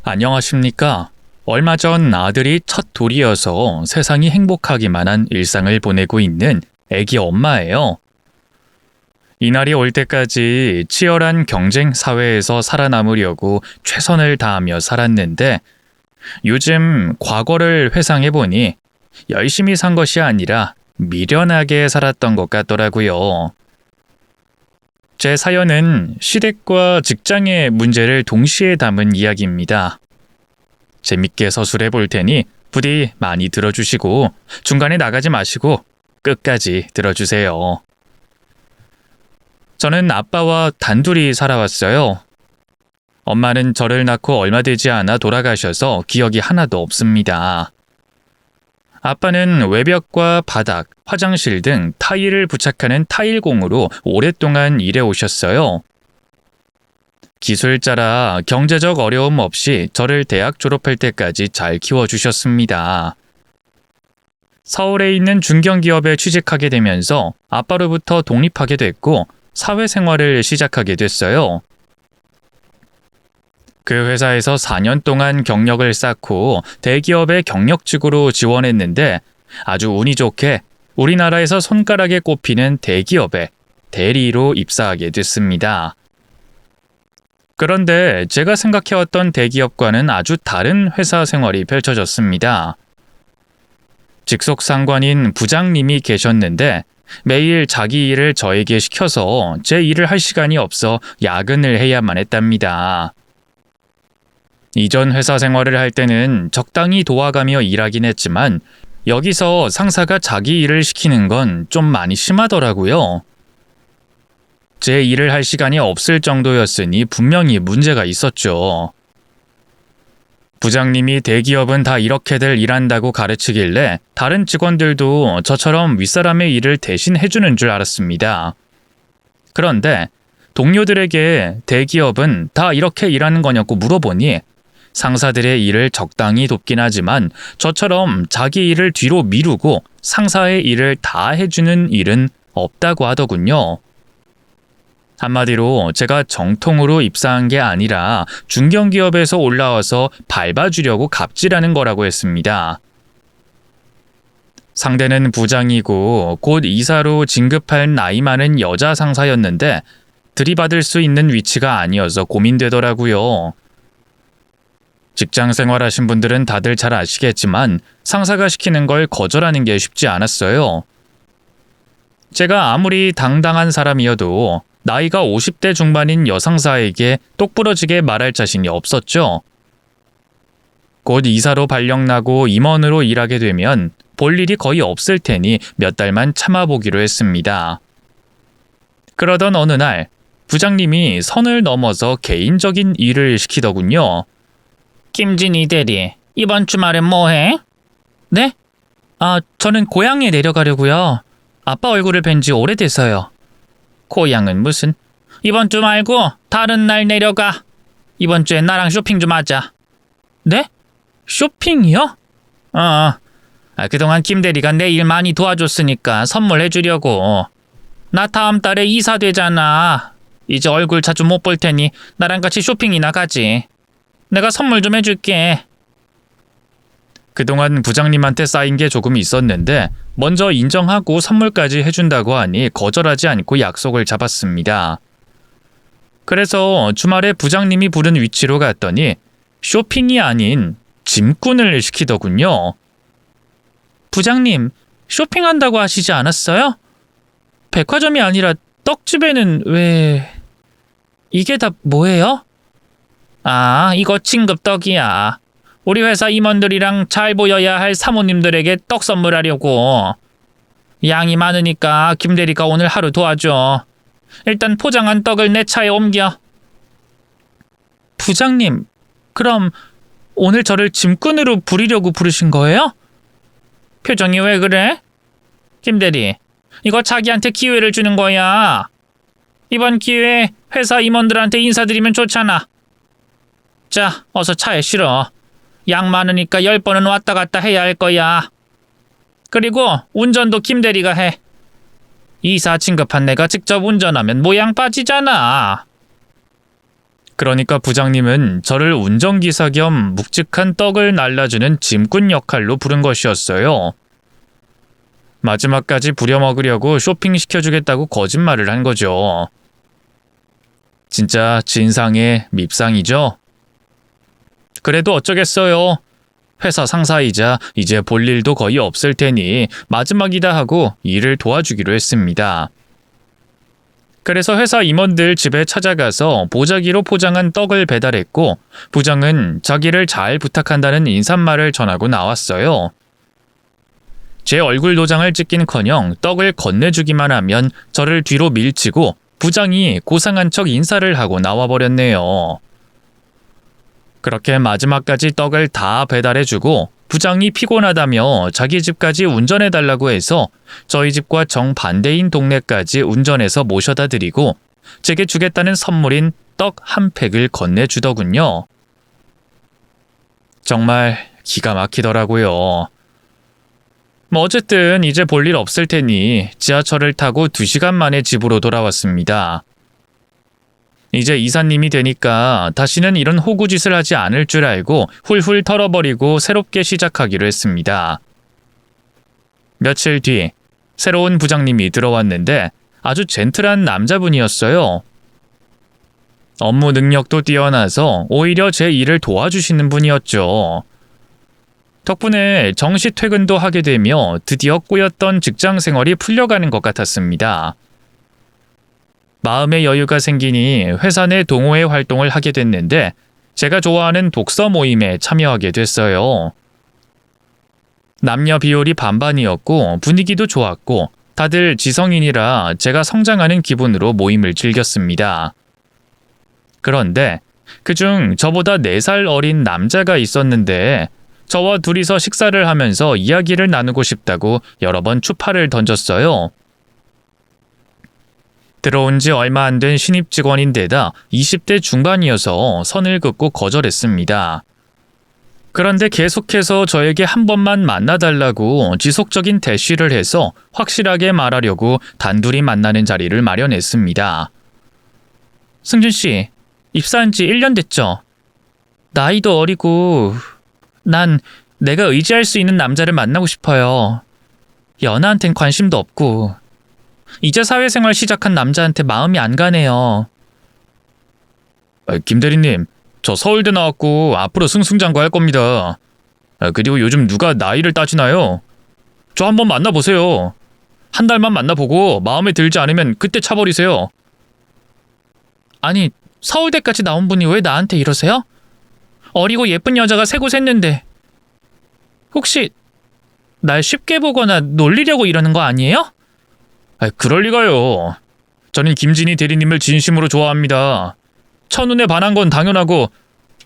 안녕하십니까? 얼마 전 아들이 첫 돌이어서 세상이 행복하기만 한 일상을 보내고 있는 애기 엄마예요. 이날이 올 때까지 치열한 경쟁 사회에서 살아남으려고 최선을 다하며 살았는데 요즘 과거를 회상해보니 열심히 산 것이 아니라 미련하게 살았던 것 같더라고요. 제 사연은 시댁과 직장의 문제를 동시에 담은 이야기입니다. 재밌게 서술해 볼 테니 부디 많이 들어주시고 중간에 나가지 마시고 끝까지 들어주세요. 저는 아빠와 단둘이 살아왔어요. 엄마는 저를 낳고 얼마 되지 않아 돌아가셔서 기억이 하나도 없습니다. 아빠는 외벽과 바닥, 화장실 등 타일을 부착하는 타일공으로 오랫동안 일해 오셨어요. 기술자라 경제적 어려움 없이 저를 대학 졸업할 때까지 잘 키워주셨습니다. 서울에 있는 중견기업에 취직하게 되면서 아빠로부터 독립하게 됐고 사회생활을 시작하게 됐어요. 그 회사에서 4년 동안 경력을 쌓고 대기업의 경력직으로 지원했는데 아주 운이 좋게 우리나라에서 손가락에 꼽히는 대기업에 대리로 입사하게 됐습니다. 그런데 제가 생각해왔던 대기업과는 아주 다른 회사 생활이 펼쳐졌습니다. 직속 상관인 부장님이 계셨는데 매일 자기 일을 저에게 시켜서 제 일을 할 시간이 없어 야근을 해야만 했답니다. 이전 회사 생활을 할 때는 적당히 도와가며 일하긴 했지만 여기서 상사가 자기 일을 시키는 건 좀 많이 심하더라고요. 제 일을 할 시간이 없을 정도였으니 분명히 문제가 있었죠. 부장님이 대기업은 다 이렇게들 일한다고 가르치길래 다른 직원들도 저처럼 윗사람의 일을 대신 해주는 줄 알았습니다. 그런데 동료들에게 대기업은 다 이렇게 일하는 거냐고 물어보니 상사들의 일을 적당히 돕긴 하지만 저처럼 자기 일을 뒤로 미루고 상사의 일을 다 해주는 일은 없다고 하더군요. 한마디로 제가 정통으로 입사한 게 아니라 중견기업에서 올라와서 밟아주려고 갑질하는 거라고 했습니다. 상대는 부장이고 곧 이사로 진급할 나이 많은 여자 상사였는데 들이받을 수 있는 위치가 아니어서 고민되더라고요. 직장 생활하신 분들은 다들 잘 아시겠지만 상사가 시키는 걸 거절하는 게 쉽지 않았어요. 제가 아무리 당당한 사람이어도 나이가 50대 중반인 여상사에게 똑부러지게 말할 자신이 없었죠. 곧 이사로 발령나고 임원으로 일하게 되면 볼 일이 거의 없을 테니 몇 달만 참아보기로 했습니다. 그러던 어느 날 부장님이 선을 넘어서 개인적인 일을 시키더군요. 김진희 대리, 이번 주말엔 뭐해? 네? 저는 고향에 내려가려고요. 아빠 얼굴을 뵌 지 오래돼서요. 고향은 무슨? 이번 주 말고 다른 날 내려가. 이번 주에 나랑 쇼핑 좀 하자. 네? 쇼핑이요? 그동안 김 대리가 내 일 많이 도와줬으니까 선물해주려고. 나 다음 달에 이사 되잖아. 이제 얼굴 자주 못 볼 테니 나랑 같이 쇼핑이나 가지. 내가 선물 좀 해줄게. 그동안 부장님한테 쌓인 게 조금 있었는데 먼저 인정하고 선물까지 해준다고 하니 거절하지 않고 약속을 잡았습니다. 그래서 주말에 부장님이 부른 위치로 갔더니 쇼핑이 아닌 짐꾼을 시키더군요. 부장님, 쇼핑한다고 하시지 않았어요? 백화점이 아니라 떡집에는 왜... 이게 다 뭐예요? 이거 진급떡이야. 우리 회사 임원들이랑 잘 보여야 할 사모님들에게 떡 선물하려고. 양이 많으니까 김 대리가 오늘 하루 도와줘. 일단 포장한 떡을 내 차에 옮겨. 부장님, 그럼 오늘 저를 짐꾼으로 부리려고 부르신 거예요? 표정이 왜 그래? 김 대리, 이거 자기한테 기회를 주는 거야. 이번 기회에 회사 임원들한테 인사드리면 좋잖아. 자, 어서 차에 실어. 양 많으니까 10번은 왔다 갔다 해야 할 거야. 그리고 운전도 김 대리가 해. 이사 진급한 내가 직접 운전하면 모양 빠지잖아. 그러니까 부장님은 저를 운전기사 겸 묵직한 떡을 날라주는 짐꾼 역할로 부른 것이었어요. 마지막까지 부려먹으려고 쇼핑시켜주겠다고 거짓말을 한 거죠. 진짜 진상의 밉상이죠? 그래도 어쩌겠어요. 회사 상사이자 이제 볼 일도 거의 없을 테니 마지막이다 하고 일을 도와주기로 했습니다. 그래서 회사 임원들 집에 찾아가서 보자기로 포장한 떡을 배달했고 부장은 자기를 잘 부탁한다는 인사말을 전하고 나왔어요. 제 얼굴 도장을 찍긴커녕 떡을 건네주기만 하면 저를 뒤로 밀치고 부장이 고상한 척 인사를 하고 나와버렸네요. 그렇게 마지막까지 떡을 다 배달해주고 부장이 피곤하다며 자기 집까지 운전해달라고 해서 저희 집과 정반대인 동네까지 운전해서 모셔다 드리고 제게 주겠다는 선물인 떡 한 팩을 건네주더군요. 정말 기가 막히더라고요. 어쨌든 이제 볼 일 없을 테니 지하철을 타고 2시간 만에 집으로 돌아왔습니다. 이제 이사님이 되니까 다시는 이런 호구짓을 하지 않을 줄 알고 훌훌 털어버리고 새롭게 시작하기로 했습니다. 며칠 뒤 새로운 부장님이 들어왔는데 아주 젠틀한 남자분이었어요. 업무 능력도 뛰어나서 오히려 제 일을 도와주시는 분이었죠. 덕분에 정시 퇴근도 하게 되며 드디어 꼬였던 직장 생활이 풀려가는 것 같았습니다. 마음의 여유가 생기니 회사 내 동호회 활동을 하게 됐는데 제가 좋아하는 독서 모임에 참여하게 됐어요. 남녀 비율이 반반이었고 분위기도 좋았고 다들 지성인이라 제가 성장하는 기분으로 모임을 즐겼습니다. 그런데 그중 저보다 4살 어린 남자가 있었는데 저와 둘이서 식사를 하면서 이야기를 나누고 싶다고 여러 번 추파를 던졌어요. 들어온 지 얼마 안 된 신입 직원인데다 20대 중반이어서 선을 긋고 거절했습니다. 그런데 계속해서 저에게 한 번만 만나달라고 지속적인 대시를 해서 확실하게 말하려고 단둘이 만나는 자리를 마련했습니다. 승준 씨, 입사한 지 1년 됐죠? 나이도 어리고 난 내가 의지할 수 있는 남자를 만나고 싶어요. 연하한텐 관심도 없고 이제 사회생활 시작한 남자한테 마음이 안 가네요. 김 대리님, 저 서울대 나왔고 앞으로 승승장구할 겁니다. 그리고 요즘 누가 나이를 따지나요? 저 한번 만나보세요. 한 달만 만나보고 마음에 들지 않으면 그때 차버리세요. 아니, 서울대까지 나온 분이 왜 나한테 이러세요? 어리고 예쁜 여자가 세 곳 했는데 혹시 날 쉽게 보거나 놀리려고 이러는 거 아니에요? 그럴 리가요. 저는 김진희 대리님을 진심으로 좋아합니다. 첫눈에 반한 건 당연하고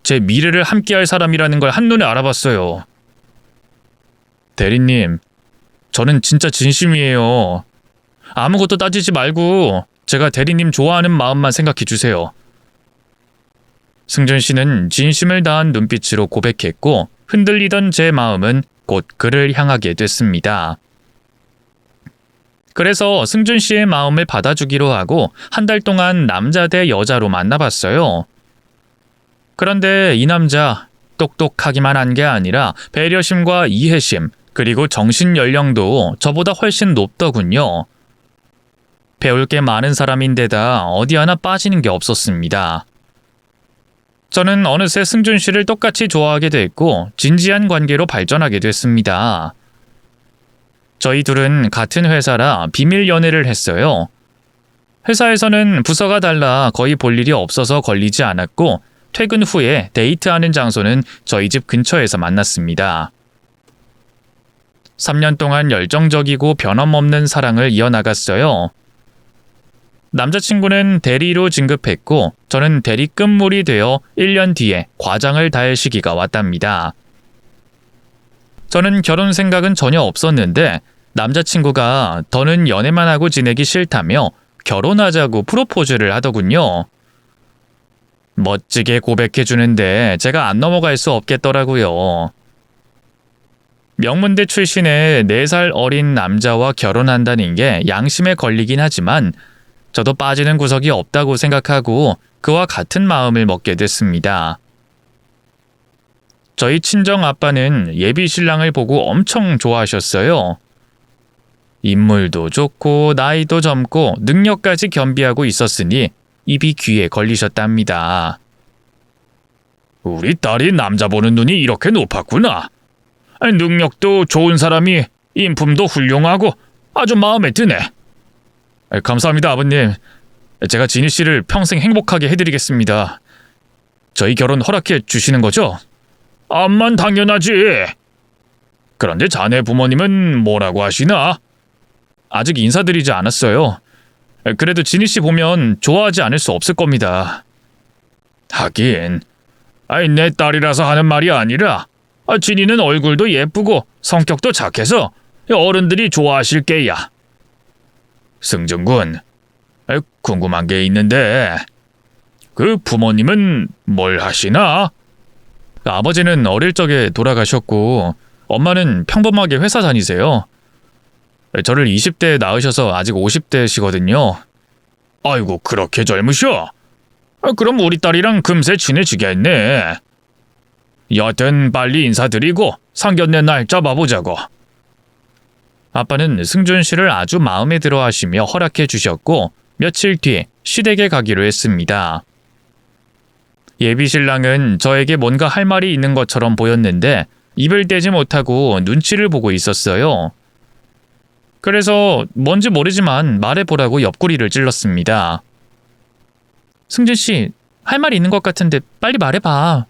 제 미래를 함께할 사람이라는 걸 한눈에 알아봤어요. 대리님, 저는 진짜 진심이에요. 아무것도 따지지 말고 제가 대리님 좋아하는 마음만 생각해 주세요. 승준 씨는 진심을 다한 눈빛으로 고백했고 흔들리던 제 마음은 곧 그를 향하게 됐습니다. 그래서 승준 씨의 마음을 받아주기로 하고 한 달 동안 남자 대 여자로 만나봤어요. 그런데 이 남자 똑똑하기만 한 게 아니라 배려심과 이해심 그리고 정신 연령도 저보다 훨씬 높더군요. 배울 게 많은 사람인데다 어디 하나 빠지는 게 없었습니다. 저는 어느새 승준 씨를 똑같이 좋아하게 됐고 진지한 관계로 발전하게 됐습니다. 저희 둘은 같은 회사라 비밀 연애를 했어요. 회사에서는 부서가 달라 거의 볼 일이 없어서 걸리지 않았고 퇴근 후에 데이트하는 장소는 저희 집 근처에서 만났습니다. 3년 동안 열정적이고 변함없는 사랑을 이어나갔어요. 남자친구는 대리로 진급했고 저는 대리급물이 되어 1년 뒤에 과장을 달 시기가 왔답니다. 저는 결혼 생각은 전혀 없었는데 남자친구가 더는 연애만 하고 지내기 싫다며 결혼하자고 프로포즈를 하더군요. 멋지게 고백해주는데 제가 안 넘어갈 수 없겠더라고요. 명문대 출신의 4살 어린 남자와 결혼한다는 게 양심에 걸리긴 하지만 저도 빠지는 구석이 없다고 생각하고 그와 같은 마음을 먹게 됐습니다. 저희 친정 아빠는 예비 신랑을 보고 엄청 좋아하셨어요. 인물도 좋고 나이도 젊고 능력까지 겸비하고 있었으니 입이 귀에 걸리셨답니다. 우리 딸이 남자 보는 눈이 이렇게 높았구나. 능력도 좋은 사람이 인품도 훌륭하고 아주 마음에 드네. 감사합니다, 아버님. 제가 지니 씨를 평생 행복하게 해드리겠습니다. 저희 결혼 허락해 주시는 거죠? 암만 당연하지. 그런데 자네 부모님은 뭐라고 하시나? 아직 인사드리지 않았어요. 그래도 지니 씨 보면 좋아하지 않을 수 없을 겁니다. 하긴, 내 딸이라서 하는 말이 아니라 지니는 얼굴도 예쁘고 성격도 착해서 어른들이 좋아하실 게야. 승준군, 궁금한 게 있는데 그 부모님은 뭘 하시나? 아버지는 어릴 적에 돌아가셨고 엄마는 평범하게 회사 다니세요. 저를 20대에 낳으셔서 아직 50대시거든요. 아이고, 그렇게 젊으셔? 그럼 우리 딸이랑 금세 친해지겠네. 여튼 빨리 인사드리고 상견례 날 잡아보자고. 아빠는 승준 씨를 아주 마음에 들어 하시며 허락해 주셨고 며칠 뒤 시댁에 가기로 했습니다. 예비 신랑은 저에게 뭔가 할 말이 있는 것처럼 보였는데 입을 떼지 못하고 눈치를 보고 있었어요. 그래서 뭔지 모르지만 말해보라고 옆구리를 찔렀습니다. 승준 씨, 할 말이 있는 것 같은데 빨리 말해봐.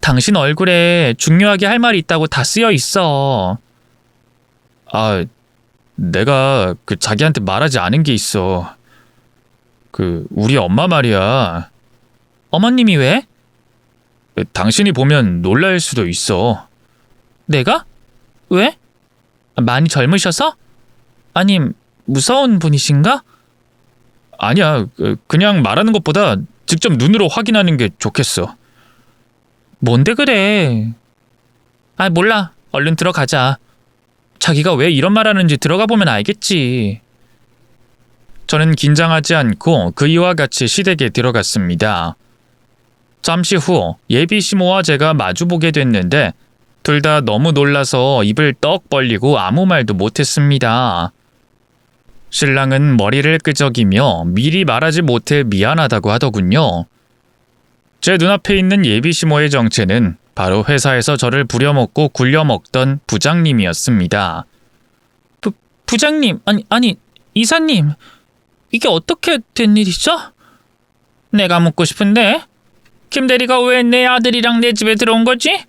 당신 얼굴에 중요하게 할 말이 있다고 다 쓰여 있어. 내가 자기한테 말하지 않은 게 있어. 우리 엄마 말이야. 어머님이 왜? 당신이 보면 놀랄 수도 있어. 내가? 왜? 많이 젊으셔서? 아님 무서운 분이신가? 아니야, 그냥 말하는 것보다 직접 눈으로 확인하는 게 좋겠어. 뭔데 그래? 몰라. 얼른 들어가자. 자기가 왜 이런 말 하는지 들어가 보면 알겠지. 저는 긴장하지 않고 그이와 같이 시댁에 들어갔습니다. 잠시 후 예비 시모와 제가 마주보게 됐는데 둘 다 너무 놀라서 입을 떡 벌리고 아무 말도 못했습니다. 신랑은 머리를 끄적이며 미리 말하지 못해 미안하다고 하더군요. 제 눈앞에 있는 예비 시모의 정체는 바로 회사에서 저를 부려먹고 굴려먹던 부장님이었습니다. 부장님, 아니 이사님, 이게 어떻게 된 일이죠? 내가 묻고 싶은데 김 대리가 왜 내 아들이랑 내 집에 들어온 거지?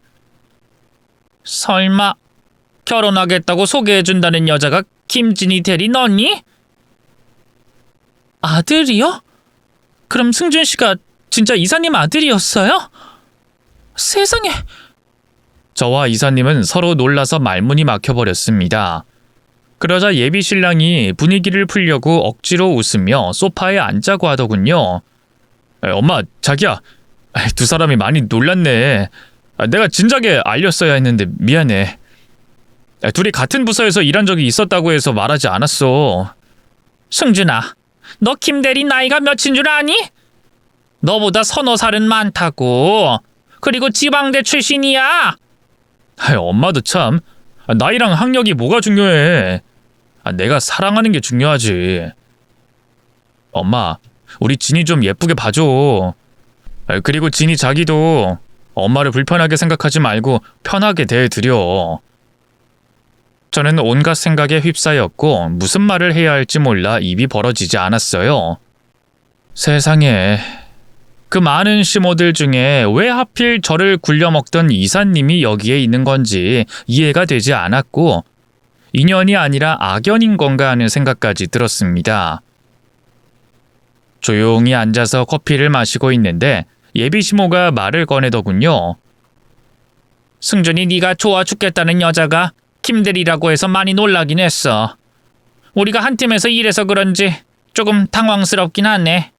설마 결혼하겠다고 소개해준다는 여자가 김진희 대리 너니? 아들이요? 그럼 승준 씨가 진짜 이사님 아들이었어요? 세상에! 저와 이사님은 서로 놀라서 말문이 막혀버렸습니다. 그러자 예비 신랑이 분위기를 풀려고 억지로 웃으며 소파에 앉자고 하더군요. 엄마, 자기야. 두 사람이 많이 놀랐네. 내가 진작에 알렸어야 했는데 미안해. 둘이 같은 부서에서 일한 적이 있었다고 해서 말하지 않았어. 승준아, 너 김대리 나이가 몇인 줄 아니? 너보다 서너 살은 많다고. 그리고 지방대 출신이야. 엄마도 참. 나이랑 학력이 뭐가 중요해. 내가 사랑하는 게 중요하지. 엄마, 우리 진이 좀 예쁘게 봐줘. 그리고 진이 자기도 엄마를 불편하게 생각하지 말고 편하게 대해드려. 저는 온갖 생각에 휩싸였고 무슨 말을 해야 할지 몰라 입이 벌어지지 않았어요. 세상에, 그 많은 시모들 중에 왜 하필 저를 굴려먹던 이사님이 여기에 있는 건지 이해가 되지 않았고 인연이 아니라 악연인 건가 하는 생각까지 들었습니다. 조용히 앉아서 커피를 마시고 있는데 예비 시모가 말을 꺼내더군요. 승준이 네가 좋아 죽겠다는 여자가 김대리라고 해서 많이 놀라긴 했어. 우리가 한 팀에서 일해서 그런지 조금 당황스럽긴 하네.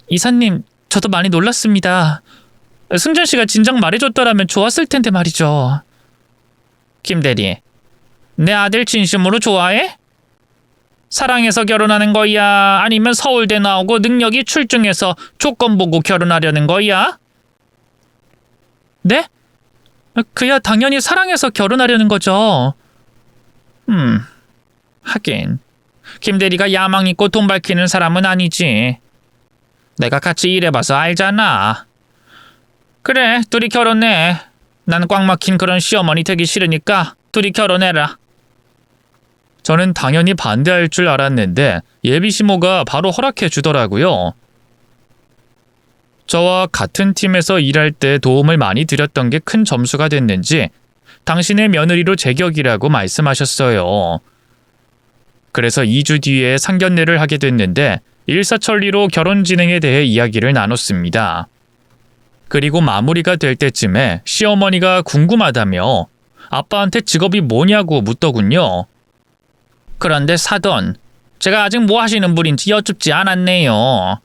이사님, 저도 많이 놀랐습니다. 승준 씨가 진작 말해줬더라면 좋았을 텐데 말이죠. 김대리, 내 아들 진심으로 좋아해? 사랑해서 결혼하는 거야? 아니면 서울대 나오고 능력이 출중해서 조건 보고 결혼하려는 거야? 네? 그야 당연히 사랑해서 결혼하려는 거죠. 하긴 김 대리가 야망 있고 돈 밝히는 사람은 아니지. 내가 같이 일해봐서 알잖아. 그래, 둘이 결혼해. 난 꽉 막힌 그런 시어머니 되기 싫으니까 둘이 결혼해라. 저는 당연히 반대할 줄 알았는데 예비 시모가 바로 허락해 주더라고요. 저와 같은 팀에서 일할 때 도움을 많이 드렸던 게 큰 점수가 됐는지 당신의 며느리로 제격이라고 말씀하셨어요. 그래서 2주 뒤에 상견례를 하게 됐는데 일사천리로 결혼 진행에 대해 이야기를 나눴습니다. 그리고 마무리가 될 때쯤에 시어머니가 궁금하다며 아빠한테 직업이 뭐냐고 묻더군요. 그런데 사돈, 제가 아직 뭐 하시는 분인지 여쭙지 않았네요.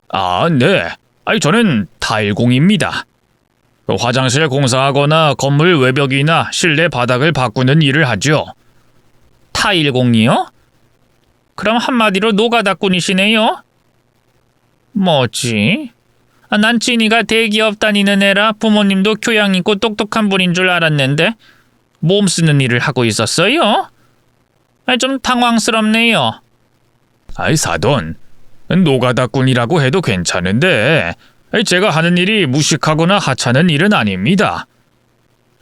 아, 네. 저는 타일공입니다. 화장실 공사하거나 건물 외벽이나 실내 바닥을 바꾸는 일을 하죠. 타일공이요? 그럼 한마디로 노가다꾼이시네요? 뭐지? 난 찐이가 대기업 다니는 애라 부모님도 교양 있고 똑똑한 분인 줄 알았는데 몸 쓰는 일을 하고 있었어요? 좀 당황스럽네요. 사돈, 노가다꾼이라고 해도 괜찮은데 제가 하는 일이 무식하거나 하찮은 일은 아닙니다.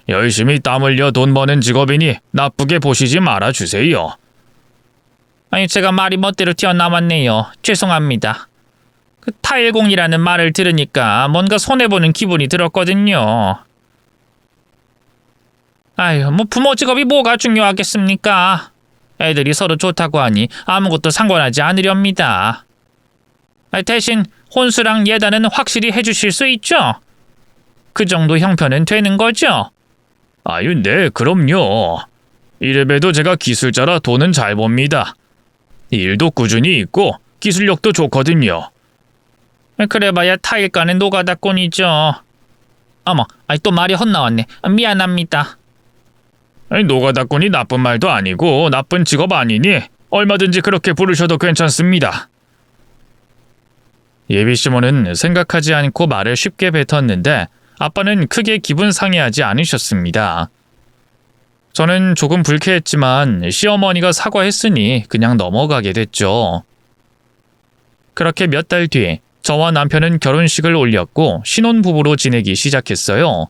열심히 땀 흘려 돈 버는 직업이니 나쁘게 보시지 말아주세요. 제가 말이 멋대로 튀어나왔네요. 죄송합니다. 그 타일공이라는 말을 들으니까 뭔가 손해보는 기분이 들었거든요. 뭐 부모 직업이 뭐가 중요하겠습니까? 애들이 서로 좋다고 하니 아무것도 상관하지 않으렵니다. 대신 혼수랑 예단은 확실히 해주실 수 있죠? 그 정도 형편은 되는 거죠? 네, 그럼요. 이래봬도 제가 기술자라 돈은 잘 법니다. 일도 꾸준히 있고 기술력도 좋거든요. 그래봐야 타일가는 노가다꾼이죠. 어머, 또 말이 헛나왔네. 미안합니다. 노가다꾼이 나쁜 말도 아니고 나쁜 직업 아니니 얼마든지 그렇게 부르셔도 괜찮습니다. 예비 시모는 생각하지 않고 말을 쉽게 뱉었는데 아빠는 크게 기분 상해하지 않으셨습니다. 저는 조금 불쾌했지만 시어머니가 사과했으니 그냥 넘어가게 됐죠. 그렇게 몇 달 뒤 저와 남편은 결혼식을 올렸고 신혼부부로 지내기 시작했어요.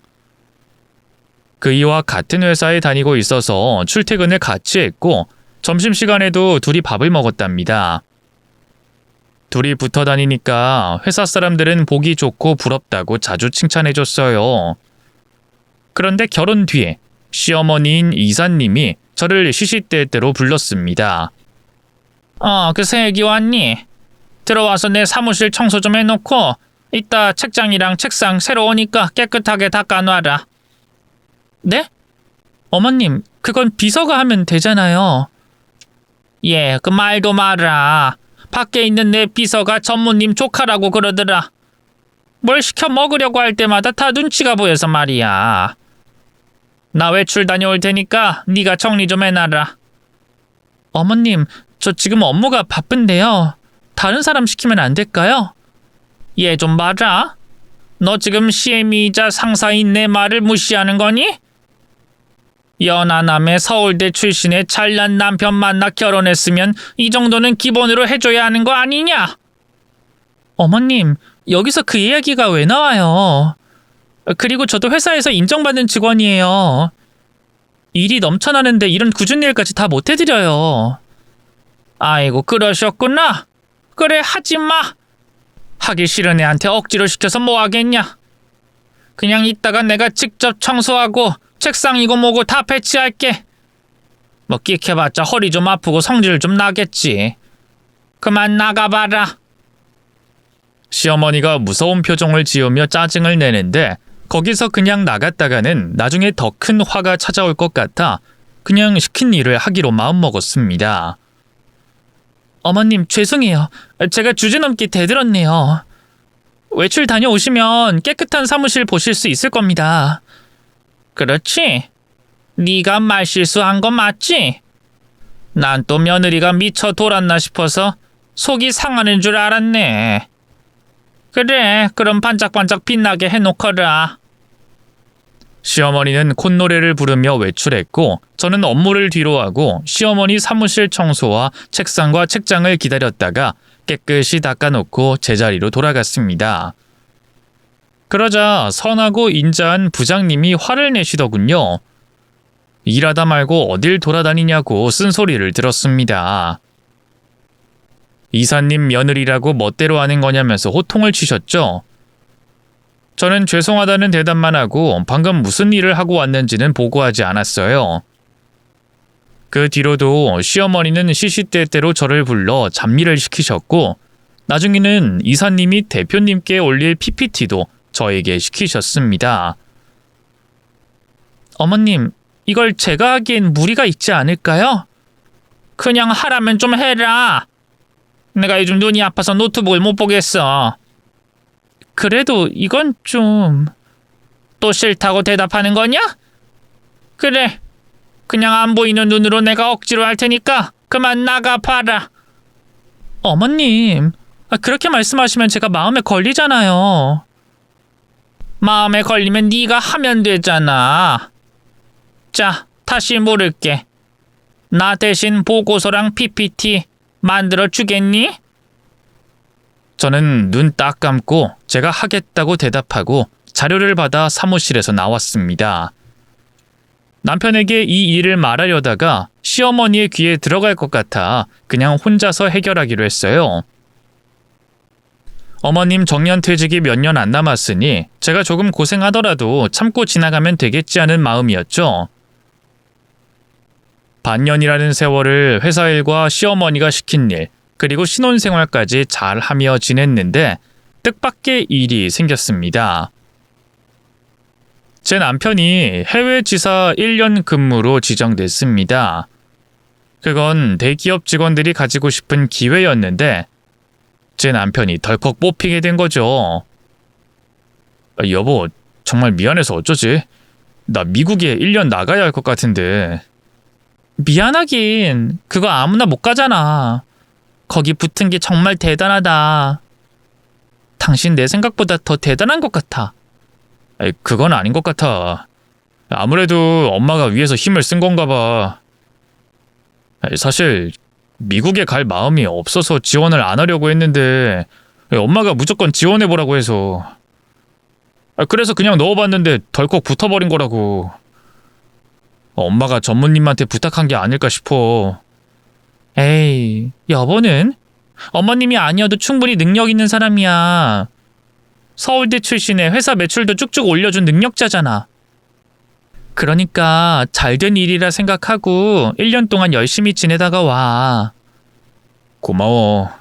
그이와 같은 회사에 다니고 있어서 출퇴근을 같이 했고 점심시간에도 둘이 밥을 먹었답니다. 둘이 붙어 다니니까 회사 사람들은 보기 좋고 부럽다고 자주 칭찬해줬어요. 그런데 결혼 뒤에 시어머니인 이사님이 저를 시시때때로 불렀습니다. 그 새애기 왔니? 들어와서 내 사무실 청소 좀 해놓고 이따 책장이랑 책상 새로 오니까 깨끗하게 닦아놔라. 네? 어머님, 그건 비서가 하면 되잖아요. 그 말도 마라. 밖에 있는 내 비서가 전무님 조카라고 그러더라. 뭘 시켜 먹으려고 할 때마다 다 눈치가 보여서 말이야. 나 외출 다녀올 테니까 네가 정리 좀 해놔라. 어머님, 저 지금 업무가 바쁜데요. 다른 사람 시키면 안 될까요? 얘 좀 봐라. 너 지금 CM이자 상사인 내 말을 무시하는 거니? 연하남의 서울대 출신의 잘난 남편 만나 결혼했으면 이 정도는 기본으로 해줘야 하는 거 아니냐? 어머님, 여기서 그 이야기가 왜 나와요? 그리고 저도 회사에서 인정받는 직원이에요. 일이 넘쳐나는데 이런 굳은 일까지 다 못해드려요. 아이고, 그러셨구나. 그래, 하지마. 하기 싫은 애한테 억지로 시켜서 뭐 하겠냐. 그냥 이따가 내가 직접 청소하고 책상이고 뭐고 다 배치할게. 뭐 끽해봤자 허리 좀 아프고 성질 좀 나겠지. 그만 나가봐라. 시어머니가 무서운 표정을 지으며 짜증을 내는데 거기서 그냥 나갔다가는 나중에 더 큰 화가 찾아올 것 같아 그냥 시킨 일을 하기로 마음먹었습니다. 어머님, 죄송해요. 제가 주제넘게 대들었네요. 외출 다녀오시면 깨끗한 사무실 보실 수 있을 겁니다. 그렇지? 네가 말실수한 건 맞지? 난 또 며느리가 미쳐 돌았나 싶어서 속이 상하는 줄 알았네. 그래, 그럼 반짝반짝 빛나게 해놓거라. 시어머니는 콧노래를 부르며 외출했고 저는 업무를 뒤로하고 시어머니 사무실 청소와 책상과 책장을 기다렸다가 깨끗이 닦아놓고 제자리로 돌아갔습니다. 그러자 선하고 인자한 부장님이 화를 내시더군요. 일하다 말고 어딜 돌아다니냐고 쓴소리를 들었습니다. 이사님 며느리라고 멋대로 하는 거냐면서 호통을 치셨죠. 저는 죄송하다는 대답만 하고 방금 무슨 일을 하고 왔는지는 보고하지 않았어요. 그 뒤로도 시어머니는 시시때때로 저를 불러 잡일을 시키셨고 나중에는 이사님이 대표님께 올릴 PPT도 저에게 시키셨습니다. 어머님, 이걸 제가 하기엔 무리가 있지 않을까요? 그냥 하라면 좀 해라. 내가 요즘 눈이 아파서 노트북을 못 보겠어. 그래도 이건 좀... 또 싫다고 대답하는 거냐? 그래, 그냥 안 보이는 눈으로 내가 억지로 할 테니까 그만 나가 봐라. 어머님, 그렇게 말씀하시면 제가 마음에 걸리잖아요. 마음에 걸리면 네가 하면 되잖아. 자, 다시 물을게. 나 대신 보고서랑 PPT 만들어 주겠니? 저는 눈 딱 감고 제가 하겠다고 대답하고 자료를 받아 사무실에서 나왔습니다. 남편에게 이 일을 말하려다가 시어머니의 귀에 들어갈 것 같아 그냥 혼자서 해결하기로 했어요. 어머님 정년퇴직이 몇 년 안 남았으니 제가 조금 고생하더라도 참고 지나가면 되겠지 하는 마음이었죠. 반년이라는 세월을 회사 일과 시어머니가 시킨 일, 그리고 신혼생활까지 잘 하며 지냈는데 뜻밖의 일이 생겼습니다. 제 남편이 해외 지사 1년 근무로 지정됐습니다. 그건 대기업 직원들이 가지고 싶은 기회였는데 제 남편이 덜컥 뽑히게 된 거죠. 여보, 정말 미안해서 어쩌지? 나 미국에 1년 나가야 할 것 같은데. 미안하긴, 그거 아무나 못 가잖아. 거기 붙은 게 정말 대단하다. 당신 내 생각보다 더 대단한 것 같아. 그건 아닌 것 같아. 아무래도 엄마가 위에서 힘을 쓴 건가 봐. 사실 미국에 갈 마음이 없어서 지원을 안 하려고 했는데 엄마가 무조건 지원해보라고 해서. 그래서 그냥 넣어봤는데 덜컥 붙어버린 거라고. 엄마가 전무님한테 부탁한 게 아닐까 싶어. 에이, 여보는? 어머님이 아니어도 충분히 능력 있는 사람이야. 서울대 출신에 회사 매출도 쭉쭉 올려준 능력자잖아. 그러니까 잘된 일이라 생각하고 1년 동안 열심히 지내다가 와. 고마워.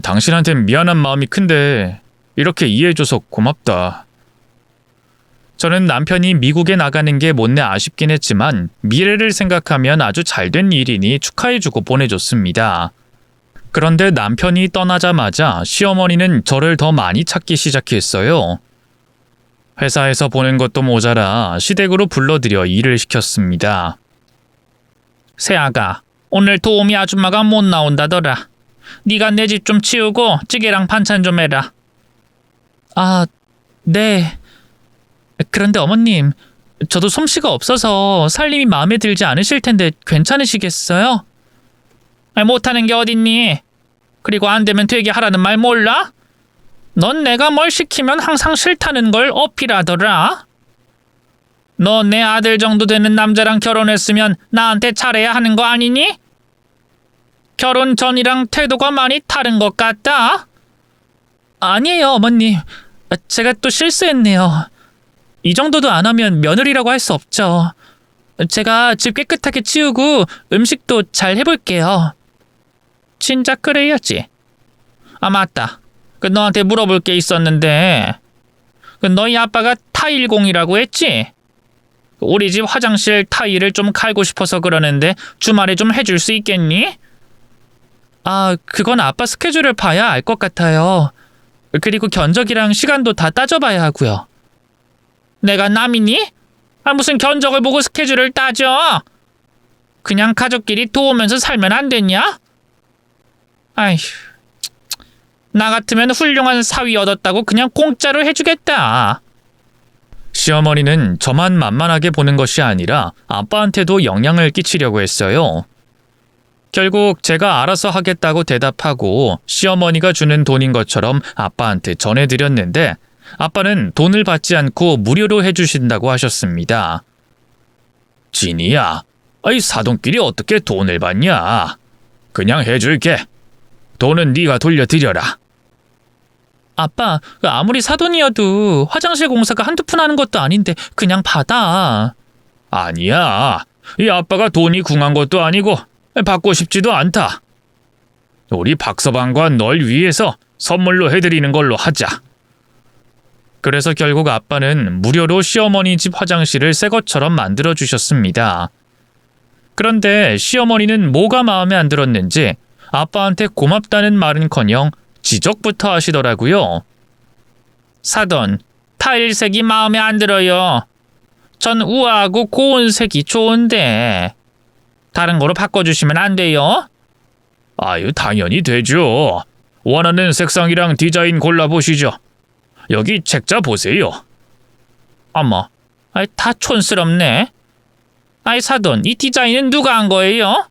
당신한텐 미안한 마음이 큰데 이렇게 이해해줘서 고맙다. 저는 남편이 미국에 나가는 게 못내 아쉽긴 했지만 미래를 생각하면 아주 잘된 일이니 축하해주고 보내줬습니다. 그런데 남편이 떠나자마자 시어머니는 저를 더 많이 찾기 시작했어요. 회사에서 보낸 것도 모자라 시댁으로 불러들여 일을 시켰습니다. 새아가, 오늘 도우미 아줌마가 못 나온다더라. 네가 내 집 좀 치우고 찌개랑 반찬 좀 해라. 아, 네. 그런데 어머님, 저도 솜씨가 없어서 살림이 마음에 들지 않으실 텐데 괜찮으시겠어요? 못하는 게 어딨니? 그리고 안 되면 되게 하라는 말 몰라? 넌 내가 뭘 시키면 항상 싫다는 걸 어필하더라. 너 내 아들 정도 되는 남자랑 결혼했으면 나한테 잘해야 하는 거 아니니? 결혼 전이랑 태도가 많이 다른 것 같다. 아니에요, 어머님. 제가 또 실수했네요. 이 정도도 안 하면 며느리라고 할 수 없죠. 제가 집 깨끗하게 치우고 음식도 잘 해볼게요. 진작 그래야지. 아, 맞다. 너한테 물어볼 게 있었는데 너희 아빠가 타일공이라고 했지? 우리 집 화장실 타일을 좀 갈고 싶어서 그러는데 주말에 좀 해줄 수 있겠니? 아, 그건 아빠 스케줄을 봐야 알 것 같아요. 그리고 견적이랑 시간도 다 따져봐야 하고요. 내가 남이니? 무슨 견적을 보고 스케줄을 따져? 그냥 가족끼리 도우면서 살면 안 됐냐? 아휴, 나 같으면 훌륭한 사위 얻었다고 그냥 공짜로 해주겠다. 시어머니는 저만 만만하게 보는 것이 아니라 아빠한테도 영향을 끼치려고 했어요. 결국 제가 알아서 하겠다고 대답하고 시어머니가 주는 돈인 것처럼 아빠한테 전해드렸는데 아빠는 돈을 받지 않고 무료로 해주신다고 하셨습니다. 진이야, 아이 사돈끼리 어떻게 돈을 받냐? 그냥 해줄게. 돈은 네가 돌려드려라. 아빠, 아무리 사돈이어도 화장실 공사가 한두 푼 하는 것도 아닌데 그냥 받아. 아니야. 이 아빠가 돈이 궁한 것도 아니고 받고 싶지도 않다. 우리 박서방과 널 위해서 선물로 해드리는 걸로 하자. 그래서 결국 아빠는 무료로 시어머니 집 화장실을 새 것처럼 만들어 주셨습니다. 그런데 시어머니는 뭐가 마음에 안 들었는지 아빠한테 고맙다는 말은커녕 지적부터 하시더라고요. 사돈, 타일색이 마음에 안 들어요. 전 우아하고 고운 색이 좋은데 다른 거로 바꿔주시면 안 돼요? 아유, 당연히 되죠. 원하는 색상이랑 디자인 골라보시죠. 여기 책자 보세요. 어머, 다 촌스럽네. 사돈, 이 디자인은 누가 한 거예요?